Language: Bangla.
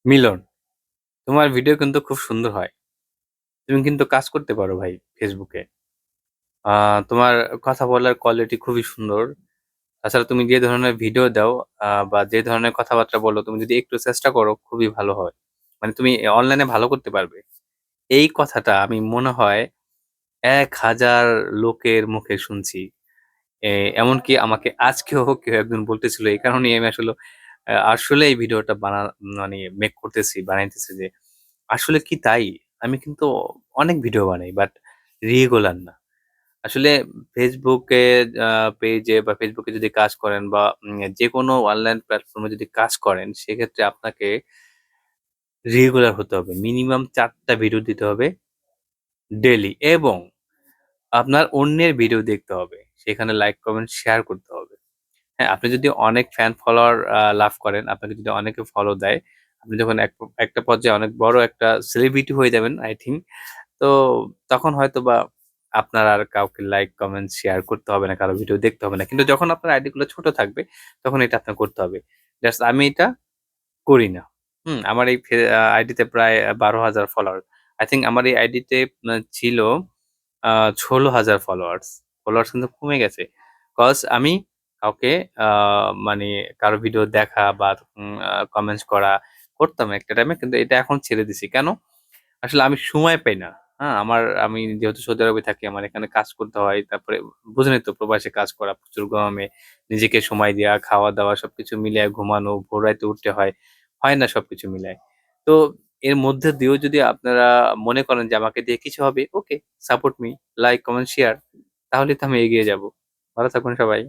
মিলন, তোমার ভিডিও কিন্তু খুব সুন্দর হয়। তুমি কিন্তু কাজ করতে পারো ভাই ফেসবুকে। তোমার কথা বলার কোয়ালিটি খুবই সুন্দর। তাছাড়া তুমি যে ধরনের ভিডিও দাও বা যে ধরনের কথাবার্তা বলো, তুমি যদি একটু চেষ্টা করো খুবই ভালো হয়। মানে তুমি অনলাইনে ভালো করতে পারবে। এই কথাটা আমি মনে হয় ১,০০০ লোকের মুখে শুনছি। এ এমনকি আমাকে আজকেও কেউ একজন বলতেছিল। এই কারণেই আমি আসলে এই ভিডিওটা মানে মেক করতেছি, বানাইতেছি যে আসলে কি তাই? আমি কিন্তু অনেক ভিডিও বানাই বাট রেগুলার না। আসলে ফেসবুকে আ পেজে বা ফেসবুকে যদি কাজ করেন বা যেকোনো অনলাইন প্ল্যাটফর্মে যদি কাজ করেন, সেক্ষেত্রে আপনাকে রেগুলার হতে হবে। মিনিমাম ৪ টা ভিডিও দিতে হবে ডেইলি এবং আপনার অন্যের ভিডিও দেখতে হবে। সেখানে লাইক, কমেন্ট, শেয়ার করতে হবে। হ্যাঁ, আপনি যদি অনেক ফ্যান ফলোয়ার লাভ করেন, আপনাকে যদি অনেকে ফলো দেয়, আপনি যখন একটা পর্যায়ে অনেক বড় একটা সেলিব্রিটি হয়ে যাবেন আই থিংক, তো তখন হয়তোবা আপনার আর কাউকে লাইক, কমেন্ট, শেয়ার করতে হবে না, কারো ভিডিও দেখতে হবে না। কিন্তু যখন আপনার আইডি গুলো ছোট থাকবে, তখন এটা আপনার করতে হবে। জাস্ট আমি এটা করি না। আমার এই আইডিতে প্রায় ১২,০০০ ফলোয়ার। আই থিংক আমার এই আইডিতে ছিল আ ১৬,০০০ ফলোয়ার্স। ফলোয়ার্স কিন্তু কমে গেছে। কজ আমি কাউকে আ মানে কারো ভিডিও দেখা বা কমেন্টস করা করতাম একটা টাইমে। কিন্তু এটা এখন ছেড়ে দিছি। কেন? আসলে আমি সময় পাই না। হ্যাঁ? আমি যেহেতু সৌদি আরবে থাকি, আমার এখানে কাজ করতে হয়। তারপরে বুঝেনই তো প্রবাসে কাজ করা, প্রচুর গরমে নিজেকে সময় দেয়া, খাওয়া-দাওয়া সবকিছু মিলায়ে ঘুমানো, ভোর রাতে উঠতে হয়। হয় না সবকিছু মিলায়। তো এর মধ্যে দিয়েও যদি আপনারা মনে করেন যে আমাকে দিয়ে কিছু হবে, okay, support me, like, comment, share, তাহলেই তো আমি এগিয়ে যাবো। ভালো থাকুন সবাই।